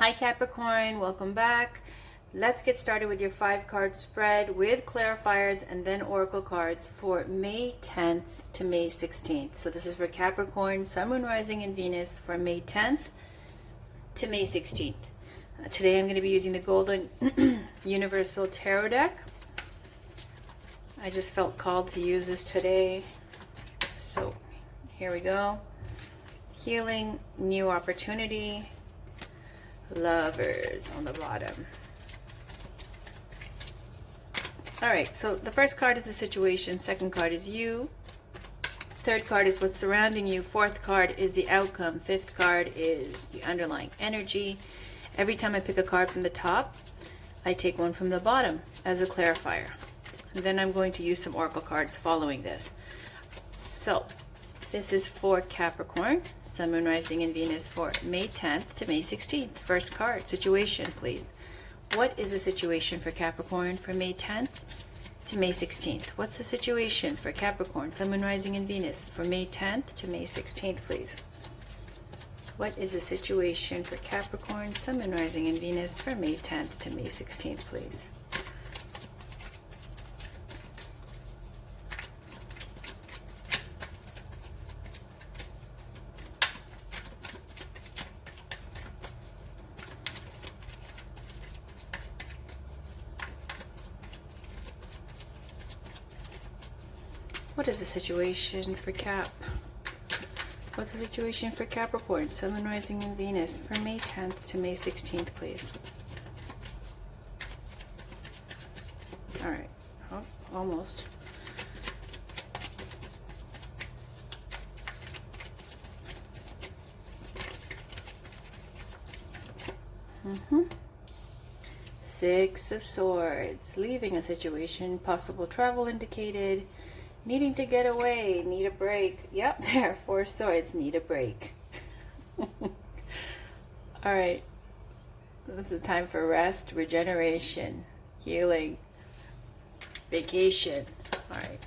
Hi Capricorn, welcome back. Let's get started with your 5-card spread with clarifiers and then oracle cards for May 10th to May 16th. So this is for Capricorn, Sun, Moon, Rising, and Venus for May 10th to May 16th. Today I'm going to be using the Golden Universal Tarot deck. I just felt called to use this today. So here we go. Healing, new opportunity, Lovers on the bottom. All right, so the first card is the situation, second card is you, third card is what's surrounding you, fourth card is the outcome, fifth card is the underlying energy. Every time I pick a card from the top, I take one from the bottom as a clarifier. And then I'm going to use some oracle cards following this. So this is for Capricorn, Sun, Moon, Rising, and Venus for May 10th to May 16th. First card, situation, please. What is the situation for Capricorn for May 10th to May 16th? What's the situation for Capricorn, Sun, Moon, Rising, and Venus for May 10th to May 16th, please? What is the situation for Capricorn, Sun, Moon, Rising, and Venus for May 10th to May 16th, please? What is the situation for Cap? What's the situation for Capricorn, Sun, Moon, Rising, and Venus for May 10th to May 16th, please? All right, oh, almost. Six of Swords, leaving a situation, possible travel indicated, needing to get away, need a break. Yep, there, 4 swords, need a break. All right, this is a time for rest, regeneration, healing, vacation. All right,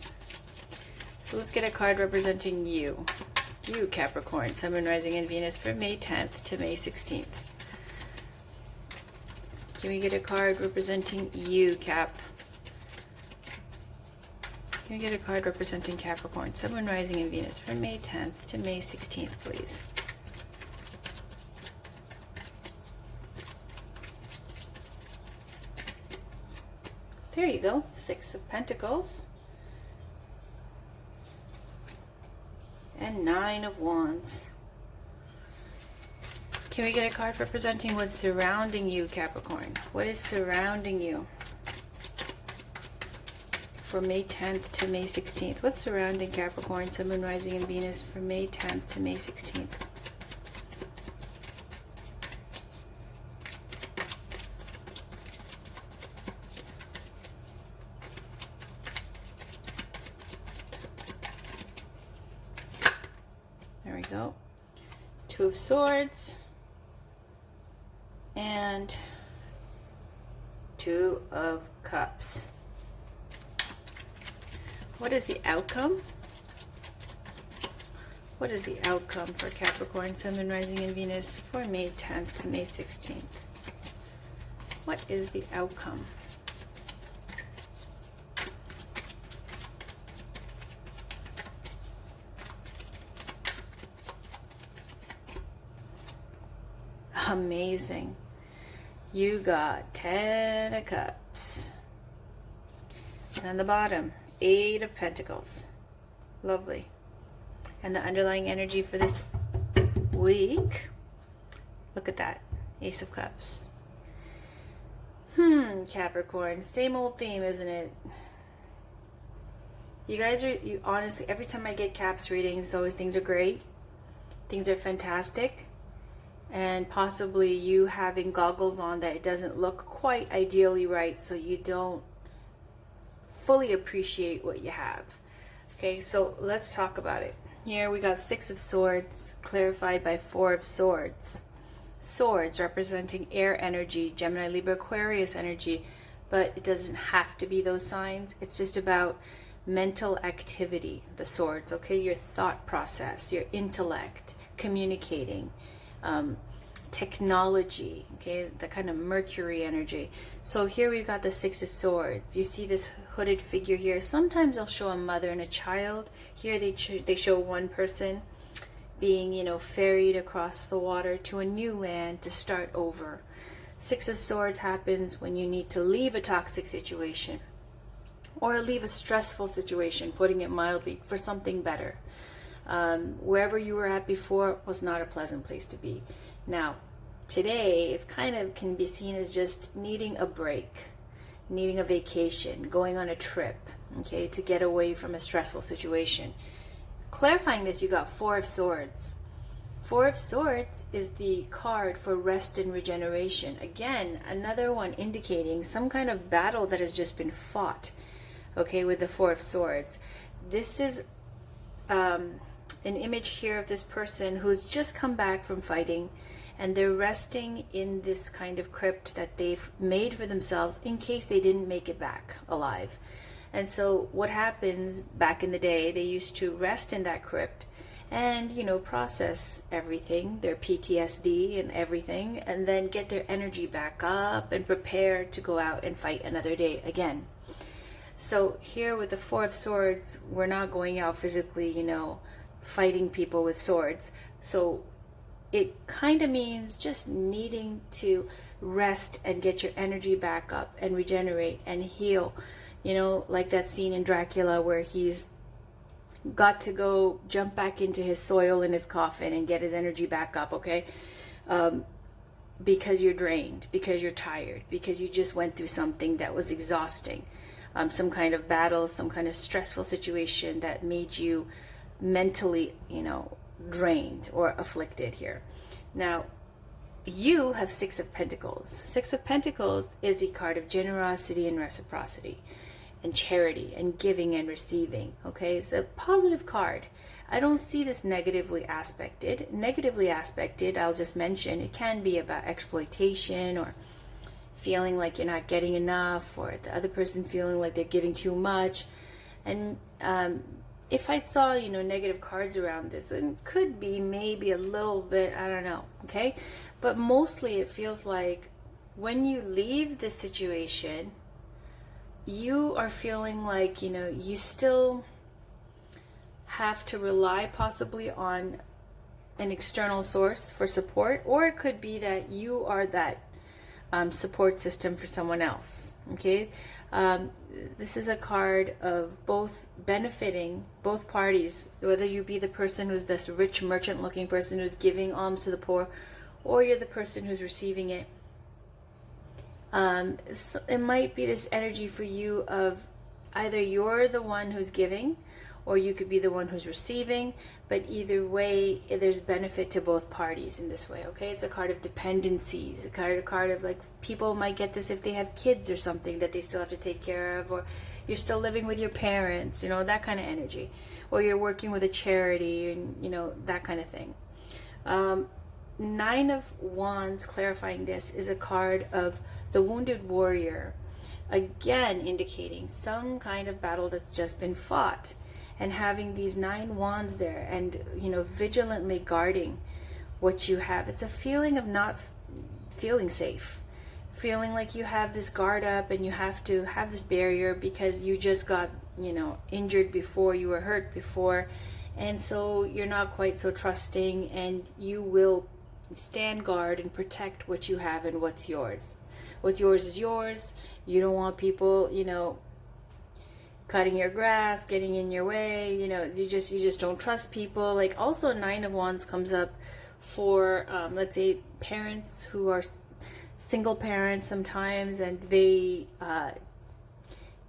so let's get a card representing you. You, Capricorn, Sun, Moon, Rising, and Venus for May 10th to May 16th. Can we get a card representing you, Cap? Can we get a card representing Capricorn, Sun, Moon, Rising, and Venus for May 10th to May 16th, please? There you go. 6 of Pentacles. And 9 of Wands. Can we get a card representing what's surrounding you, Capricorn? What is surrounding you for May 10th to May 16th? What's surrounding Capricorn, Sun, Moon, Rising, and Venus for May 10th to May 16th? There we go. 2 of Swords. And 2 of Cups. What is the outcome? What is the outcome for Capricorn, Sun, Moon, Rising, and Venus for May 10th to May 16th? What is the outcome? Amazing. You got 10 of Cups. And on the bottom, 8 of Pentacles. Lovely. And the underlying energy for this week, look at that. Ace of Cups. Capricorn. Same old theme, isn't it? You guys are, honestly, every time I get Caps readings, always things are great. Things are fantastic. And possibly you having goggles on that it doesn't look quite ideally right, so you don't fully appreciate what you have. Okay, so let's talk about it. Here we got 6 of Swords clarified by 4 of Swords. Swords representing air energy, Gemini, Libra, Aquarius energy, but it doesn't have to be those signs. It's just about mental activity, the swords, okay? Your thought process, your intellect, communicating, technology, okay, the kind of Mercury energy. So here we've got the Six of Swords. You see this hooded figure here. Sometimes they'll show a mother and a child. Here they show one person being, you know, ferried across the water to a new land to start over. Six of Swords happens when you need to leave a toxic situation or leave a stressful situation, putting it mildly, for something better. Wherever you were at before was not a pleasant place to be. Now, today, it kind of can be seen as just needing a break, needing a vacation, going on a trip, okay, to get away from a stressful situation. Clarifying this, you got Four of Swords. Four of Swords is the card for rest and regeneration. Again, another one indicating some kind of battle that has just been fought, okay, with the Four of Swords. This is an image here of this person who's just come back from fighting, and they're resting in this kind of crypt that they've made for themselves in case they didn't make it back alive. And so what happens back in the day, they used to rest in that crypt and, you know, process everything, their PTSD and everything, and then get their energy back up and prepare to go out and fight another day again. So here with the Four of Swords, we're not going out physically, you know, fighting people with swords. So it kind of means just needing to rest and get your energy back up and regenerate and heal. You know, like that scene in Dracula where he's got to go jump back into his soil in his coffin and get his energy back up, okay? Because you're drained, because you're tired, because you just went through something that was exhausting. Some kind of battle, some kind of stressful situation that made you mentally, you know, drained or afflicted here. Now, you have Six of Pentacles. Six of Pentacles is a card of generosity and reciprocity and charity and giving and receiving, okay? It's a positive card. I don't see this negatively aspected. Negatively aspected, I'll just mention, it can be about exploitation or feeling like you're not getting enough, or the other person feeling like they're giving too much. And if I saw, you know, negative cards around this, it could be maybe a little bit, I don't know, okay? But mostly it feels like when you leave this situation, you are feeling like, you know, you still have to rely possibly on an external source for support, or it could be that you are that support system for someone else, okay? This is a card of both benefiting both parties, whether you be the person who's this rich merchant looking person who's giving alms to the poor, or you're the person who's receiving it. It might be this energy for you of either you're the one who's giving, or you could be the one who's receiving, but either way, there's benefit to both parties in this way, okay? It's a card of dependencies, a card of like, people might get this if they have kids or something that they still have to take care of, or you're still living with your parents, you know, that kind of energy, or you're working with a charity, and, you know, that kind of thing. Nine of Wands, clarifying this, is a card of the wounded warrior, again indicating some kind of battle that's just been fought. And having these 9 wands there and, you know, vigilantly guarding what you have. It's a feeling of not feeling safe. Feeling like you have this guard up and you have to have this barrier because you just got, you know, injured before, you were hurt before. And so you're not quite so trusting, and you will stand guard and protect what you have and what's yours. What's yours is yours. You don't want people, you know, cutting your grass, getting in your way, you know, you just don't trust people. Like, also 9 of Wands comes up for let's say parents who are single parents sometimes, and they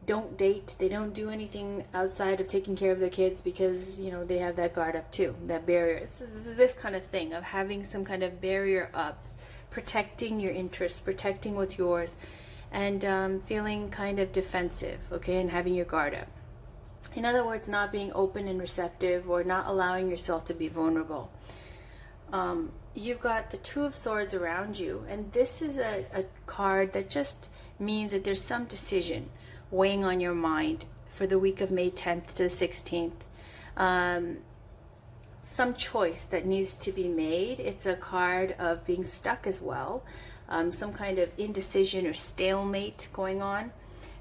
don't date, they don't do anything outside of taking care of their kids because, you know, they have that guard up too, that barrier. It's this kind of thing of having some kind of barrier up, protecting your interests, protecting what's yours, and feeling kind of defensive, okay, and having your guard up. In other words, not being open and receptive, or not allowing yourself to be vulnerable. You've got the Two of Swords around you, and this is a card that just means that there's some decision weighing on your mind for the week of May 10th to the 16th. some choice that needs to be made. It's a card of being stuck as well, some kind of indecision or stalemate going on.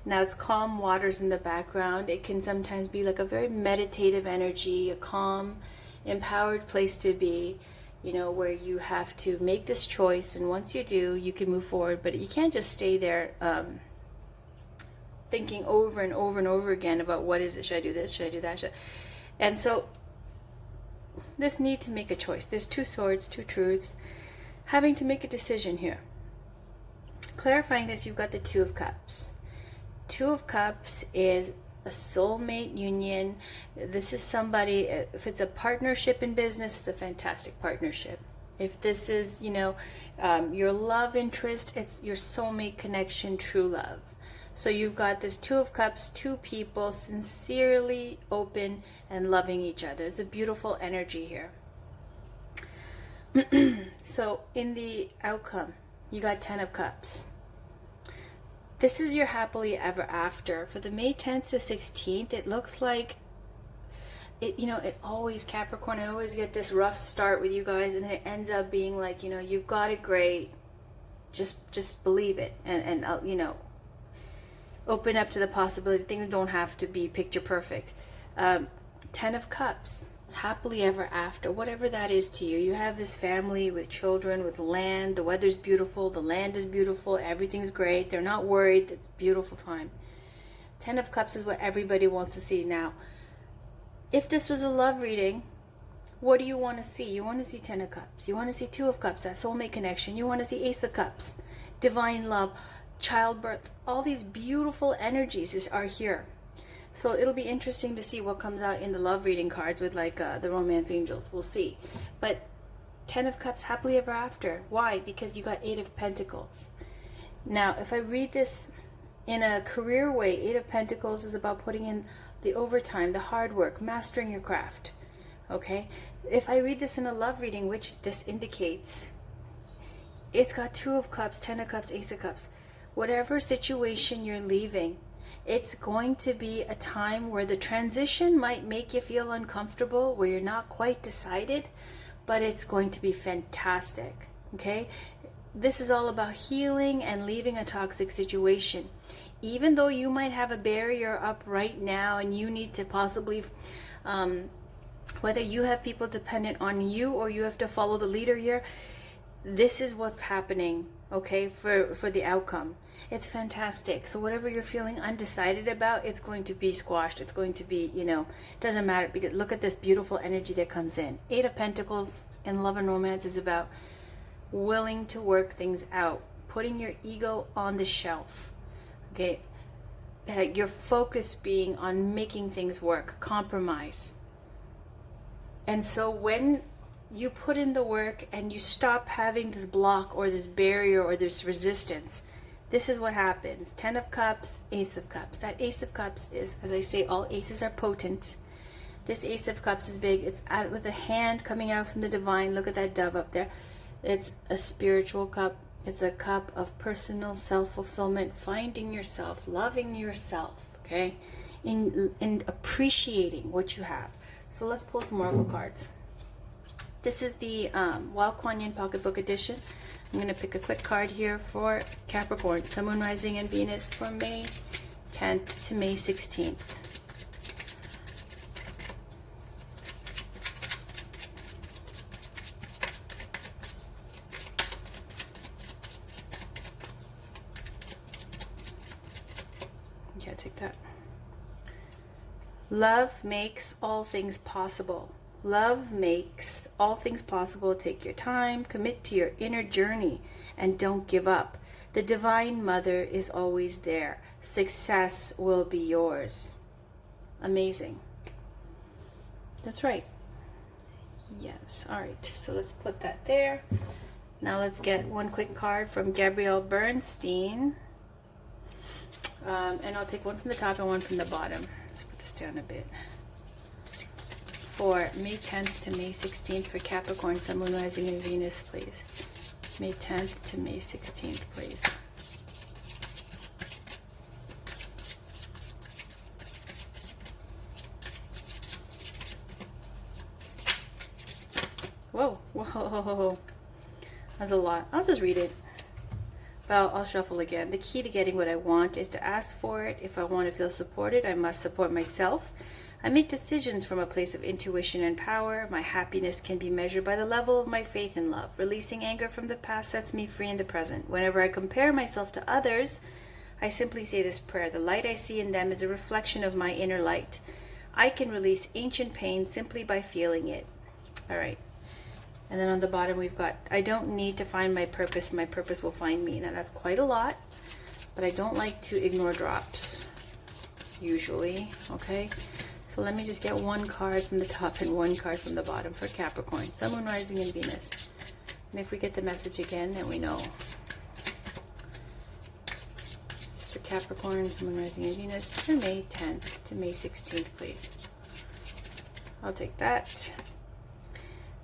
Now it's calm waters in the background. It can sometimes be like a very meditative energy, a calm, empowered place to be, you know, where you have to make this choice, and once you do, you can move forward. But you can't just stay there thinking over and over and over again about what is it, should I do this, should I do that, and so this need to make a choice. There's two swords, two truths, having to make a decision here. Clarifying this, you've got the Two of Cups. Two of Cups is a soulmate union. This is somebody, if it's a partnership in business, it's a fantastic partnership. If this is, you know, your love interest, it's your soulmate connection, true love. So you've got this Two of Cups, two people sincerely open and loving each other. It's a beautiful energy here. So in the outcome, you got Ten of Cups. This is your happily ever after. For the May 10th to 16th, it looks like it, you know, it always, Capricorn, I always get this rough start with you guys, and then it ends up being like, you know, you've got it great. Just believe it, and you know, open up to the possibility. Things don't have to be picture perfect. Ten of Cups, happily ever after, whatever that is to you. You have this family with children, with land. The weather's beautiful. The land is beautiful. Everything's great. They're not worried. It's a beautiful time. Ten of Cups is what everybody wants to see. Now, if this was a love reading, what do you want to see? You want to see Ten of Cups. You want to see Two of Cups, that soulmate connection. You want to see Ace of Cups, divine love, childbirth. All these beautiful energies are here. So it'll be interesting to see what comes out in the love reading cards with like the romance angels. We'll see. But Ten of Cups, happily ever after. Why? Because you got Eight of Pentacles. Now, if I read this in a career way, Eight of Pentacles is about putting in the overtime, the hard work, mastering your craft. Okay? If I read this in a love reading, which this indicates, it's got Two of Cups, Ten of Cups, Ace of Cups. Whatever situation you're leaving, it's going to be a time where the transition might make you feel uncomfortable, where you're not quite decided, but it's going to be fantastic. Okay? This is all about healing and leaving a toxic situation. Even though you might have a barrier up right now and you need to possibly, whether you have people dependent on you or you have to follow the leader here, this is what's happening, okay, for the outcome. It's fantastic. So whatever you're feeling undecided about, it's going to be squashed. It's going to be, you know, it doesn't matter, because look at this beautiful energy that comes in. Eight of Pentacles in love and romance is about willing to work things out, putting your ego on the shelf, okay, your focus being on making things work, compromise. And so when you put in the work and you stop having this block or this barrier or this resistance, this is what happens. Ten of Cups, Ace of Cups. That Ace of Cups is, as I say, all aces are potent. This Ace of Cups is big. It's out with a hand coming out from the divine. Look at that dove up there. It's a spiritual cup. It's a cup of personal self-fulfillment, finding yourself, loving yourself, okay? In appreciating what you have. So let's pull some oracle cards. This is the Wild Kuan Yin Pocketbook Edition. I'm going to pick a quick card here for Capricorn, Sun, Moon, Rising, and Venus for May 10th to May 16th. Okay, I'll take that. Love makes all things possible. Love makes all things possible. Take your time, commit to your inner journey, and don't give up. The Divine Mother is always there. Success will be yours. Amazing. That's right. Yes. All right. So let's put that there. Now let's get one quick card from Gabrielle Bernstein. And I'll take one from the top and one from the bottom. Let's put this down a bit. For May 10th to May 16th for Capricorn, Sun, Moon, Rising, and Venus, please. May 10th to May 16th, please. Oh, that's a lot. I'll just read it. Well, I'll shuffle again. The key to getting what I want is to ask for it. If I want to feel supported, I must support myself. I make decisions from a place of intuition and power. My happiness can be measured by the level of my faith and love. Releasing anger from the past sets me free in the present. Whenever I compare myself to others, I simply say this prayer. The light I see in them is a reflection of my inner light. I can release ancient pain simply by feeling it. All right. And then on the bottom we've got, I don't need to find my purpose will find me. Now that's quite a lot, but I don't like to ignore drops, usually, okay? So let me just get one card from the top and one card from the bottom for Capricorn, Sun, Moon, Rising, and Venus. And if we get the message again, then we know. It's for Capricorn, Sun, Moon, Rising, and Venus for May 10th to May 16th, please. I'll take that.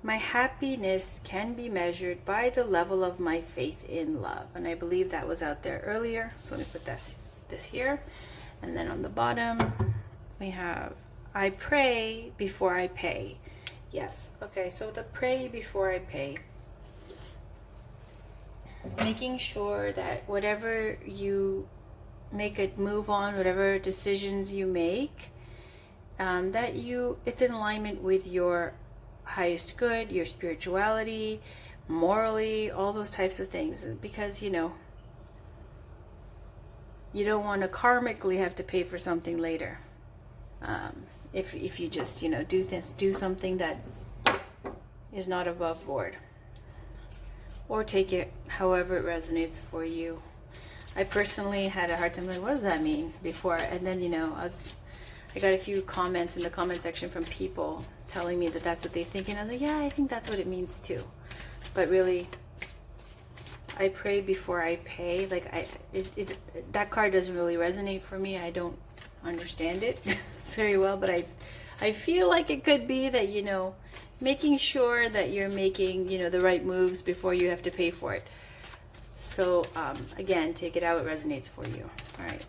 My happiness can be measured by the level of my faith in love. And I believe that was out there earlier. So let me put this here. And then on the bottom, we have, I pray before I pay. Yes. Okay, so the pray before I pay. Making sure that whatever you make a move on, whatever decisions you make, that it's in alignment with your highest good, your spirituality, morally, all those types of things, because you don't want to karmically have to pay for something later. If you just do something that is not above board, or take it however it resonates for you. I personally had a hard time like, what does that mean before? And then I got a few comments in the comment section from people telling me that that's what they think, and I was like, yeah, I think that's what it means too. But really, I pray before I pay. Like that card doesn't really resonate for me. I don't understand it very well, but I feel like it could be that making sure that you're making the right moves before you have to pay for it. So again, take it how it resonates for you. All right.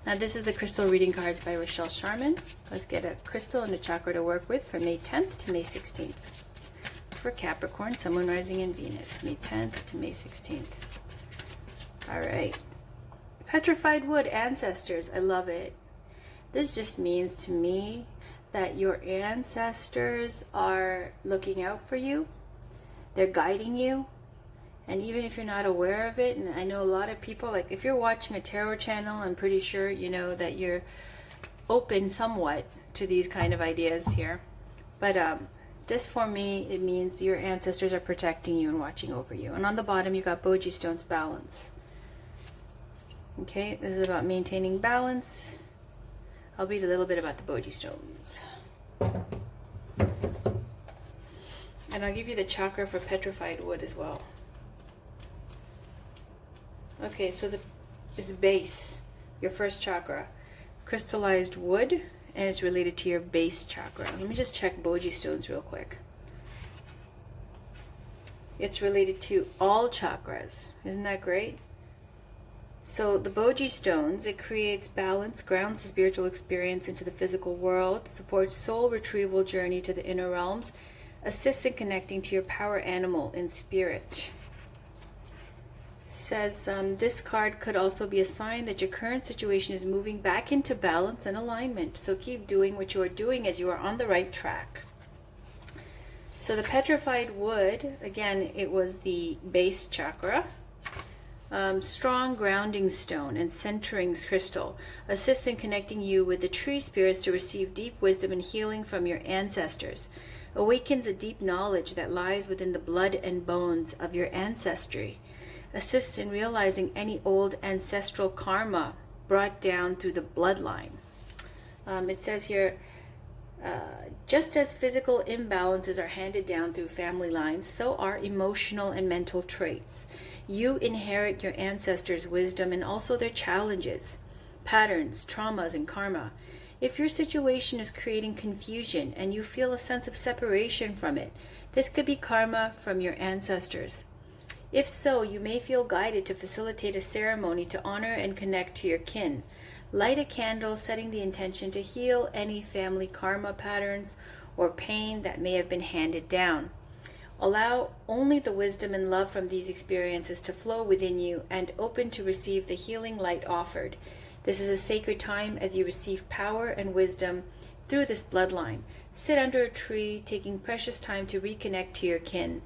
Now this is the crystal reading cards by Rochelle Sharman. Let's get a crystal and a chakra to work with for May 10th to May 16th. For Capricorn, Sun, Moon, Rising, and Venus, May 10th to May 16th. All right. Petrified wood, ancestors. I love it. This just means to me that your ancestors are looking out for you. They're guiding you. And even if you're not aware of it, and I know a lot of people, like if you're watching a tarot channel, I'm pretty sure that you're open somewhat to these kind of ideas here. But this for me, it means your ancestors are protecting you and watching over you. And on the bottom, you got Boji Stones, balance. Okay, this is about maintaining balance. I'll read a little bit about the Boji Stones. And I'll give you the chakra for petrified wood as well. Okay, so it's base, your first chakra, crystallized wood, and it's related to your base chakra. Let me just check Boji Stones real quick. It's related to all chakras. Isn't that great? So the Boji Stones, it creates balance, grounds the spiritual experience into the physical world, supports soul retrieval journey to the inner realms, assists in connecting to your power animal in spirit. Says this card could also be a sign that your current situation is moving back into balance and alignment. So keep doing what you are doing as you are on the right track. So the petrified wood, again, it was the base chakra. Strong grounding stone and centering crystal assists in connecting you with the tree spirits to receive deep wisdom and healing from your ancestors. Awakens a deep knowledge that lies within the blood and bones of your ancestry. Assists in realizing any old ancestral karma brought down through the bloodline. It says here, just as physical imbalances are handed down through family lines, so are emotional and mental traits. You inherit your ancestors' wisdom and also their challenges, patterns, traumas, and karma. If your situation is creating confusion and you feel a sense of separation from it, this could be karma from your ancestors. If so, you may feel guided to facilitate a ceremony to honor and connect to your kin. Light a candle, setting the intention to heal any family karma patterns or pain that may have been handed down. Allow only the wisdom and love from these experiences to flow within you and open to receive the healing light offered. This is a sacred time as you receive power and wisdom through this bloodline. Sit under a tree, taking precious time to reconnect to your kin.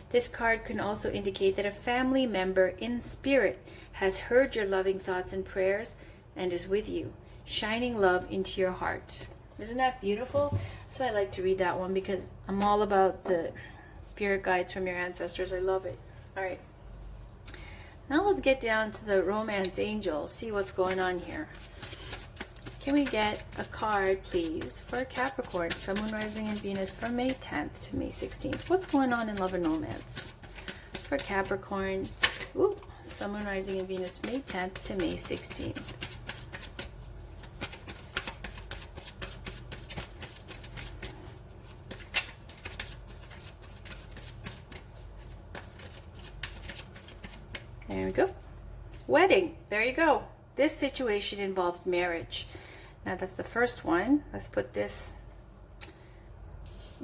This card can also indicate that a family member in spirit has heard your loving thoughts and prayers and is with you, shining love into your heart. Isn't that beautiful? That's why I like to read that one, because I'm all about the spirit guides from your ancestors. I love it. All right. Now let's get down to the romance angel, see what's going on here. Can we get a card, please, for Capricorn, Sun, Moon, Rising, and Venus from May 10th to May 16th? What's going on in love and romance for Capricorn? Ooh, Sun, Moon, Rising, and Venus, May 10th to May 16th. There we go. Wedding. There you go. This situation involves marriage. Now that's the first one. Let's put this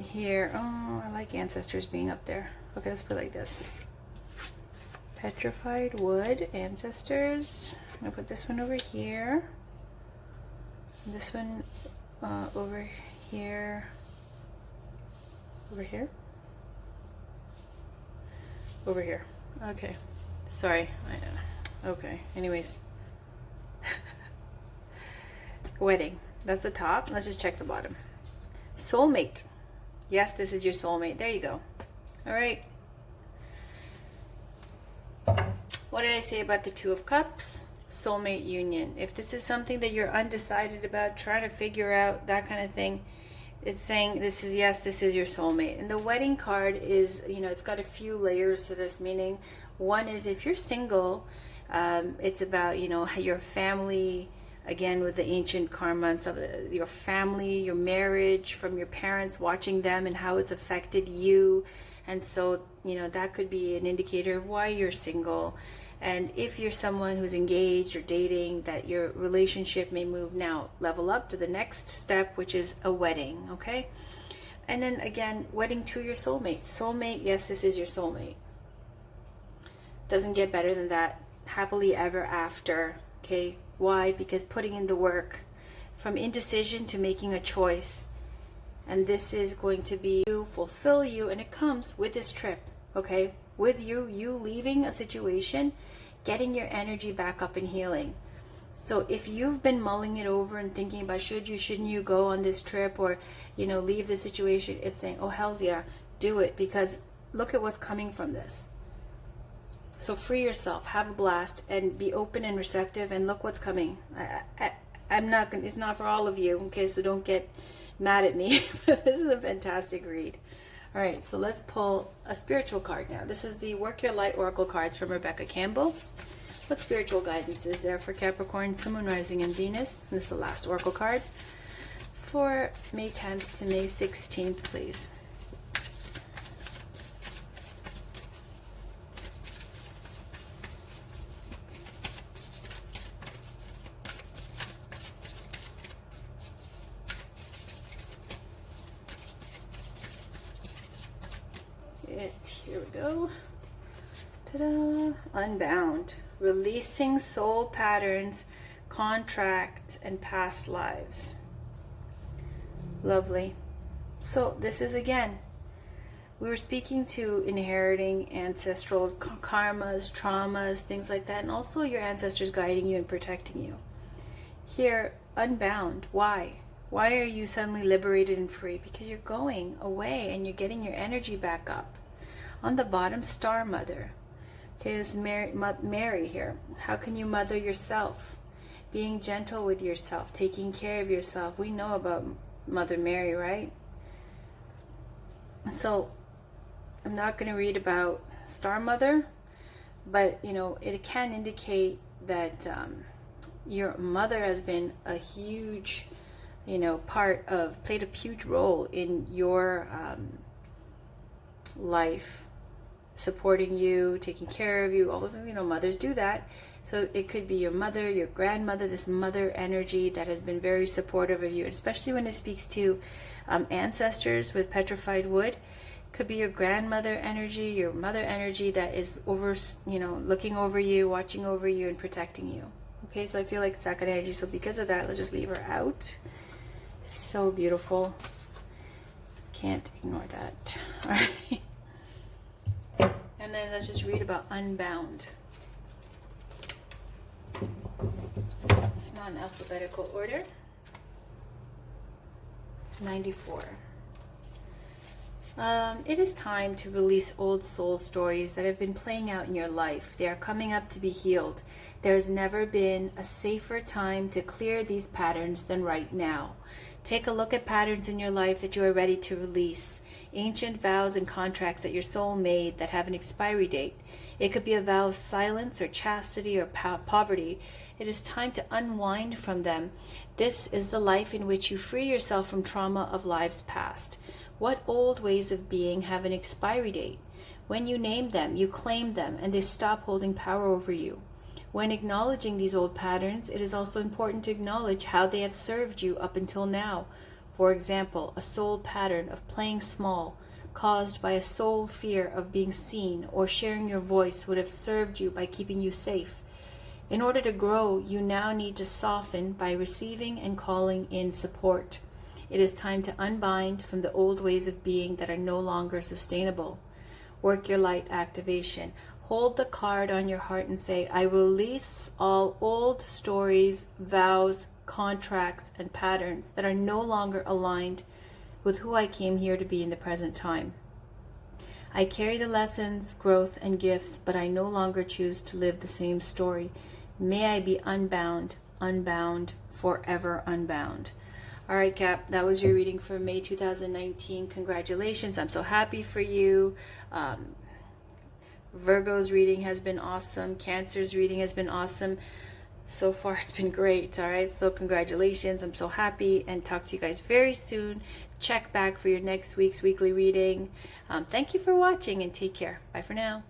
here. Oh, I like ancestors being up there. Okay, let's put it like this. Petrified wood, ancestors. I'm going to put this one over here. This one over here. Over here. Over here. Okay. Sorry. Okay. Anyways. Wedding. That's the top. Let's just check the bottom. Soulmate. Yes, this is your soulmate. There you go. All right. What did I say about the Two of Cups? Soulmate union. If this is something that you're undecided about, trying to figure out, that kind of thing, it's saying this is, yes, this is your soulmate. And the wedding card is, you know, it's got a few layers to this, meaning one is if you're single, it's about, you know, your family, again with the ancient karma and stuff, your family, your marriage, from your parents, watching them and how it's affected you. And so, you know, that could be an indicator of why you're single. And if you're someone who's engaged or dating, that your relationship may move now, level up to the next step, which is a wedding, okay? And then again, wedding to your soulmate. Soulmate, yes, this is your soulmate. Doesn't get better than that. Happily ever after, okay? Why? Because putting in the work, from indecision to making a choice. And this is going to be you, fulfill you, and it comes with this trip, okay? With you leaving a situation, getting your energy back up and healing. So if you've been mulling it over and thinking about shouldn't you go on this trip, or, you know, leave the situation, it's saying, oh, hells yeah, do it, because look at what's coming from this. So free yourself, have a blast, and be open and receptive, and look what's coming. I'm not gonna, it's not for all of you, okay, so don't get mad at me, but this is a fantastic read. All right, so let's pull a spiritual card now. This is the Work Your Light Oracle cards from Rebecca Campbell. What spiritual guidance is there for Capricorn, Sun, Moon, Rising, and Venus? And this is the last Oracle card for May 10th to May 16th, please. Here we go. Ta-da! Unbound. Releasing soul patterns, contracts, and past lives. Lovely. So this is, again, we were speaking to inheriting ancestral karmas, traumas, things like that, and also your ancestors guiding you and protecting you. Here, unbound. Why? Why are you suddenly liberated and free? Because you're going away and you're getting your energy back up. On the bottom, Star Mother. Okay, this is Mary here. How can you mother yourself? Being gentle with yourself, taking care of yourself. We know about Mother Mary, right? So, I'm not going to read about Star Mother, but, you know, it can indicate that your mother has been a huge, you know, played a huge role in your life, supporting you, taking care of you, all those, you know, mothers do that. So it could be your mother, your grandmother, this mother energy that has been very supportive of you, especially when it speaks to ancestors with petrified wood. Could be your grandmother energy, your mother energy that is over, you know, looking over you, watching over you, and protecting you. Okay, so I feel like it's that kind of energy. So because of that, let's just leave her out. So beautiful. Can't ignore that. All right. And then let's just read about Unbound. It's not in alphabetical order. 94. It is time to release old soul stories that have been playing out in your life. They are coming up to be healed. There has never been a safer time to clear these patterns than right now. Take a look at patterns in your life that you are ready to release. Ancient vows and contracts that your soul made that have an expiry date. It could be a vow of silence or chastity or poverty. It is time to unwind from them. This is the life in which you free yourself from trauma of lives past. What old ways of being have an expiry date? When you name them, you claim them, and they stop holding power over you. When acknowledging these old patterns, it is also important to acknowledge how they have served you up until now. For example, a soul pattern of playing small, caused by a soul fear of being seen or sharing your voice, would have served you by keeping you safe. In order to grow, you now need to soften by receiving and calling in support. It is time to unbind from the old ways of being that are no longer sustainable. Work your light activation. Hold the card on your heart and say, I release all old stories, vows, contracts, and patterns that are no longer aligned with who I came here to be in the present time. I carry the lessons, growth, and gifts, but I no longer choose to live the same story. May I be unbound, unbound, forever unbound. All right, Cap, that was your reading for May 2019. Congratulations. I'm so happy for you. Virgo's reading has been awesome. Cancer's reading has been awesome. So far, it's been great. All right, so congratulations. I'm so happy, and talk to you guys very soon. Check back for your next week's weekly reading. Thank you for watching, and take care. Bye for now.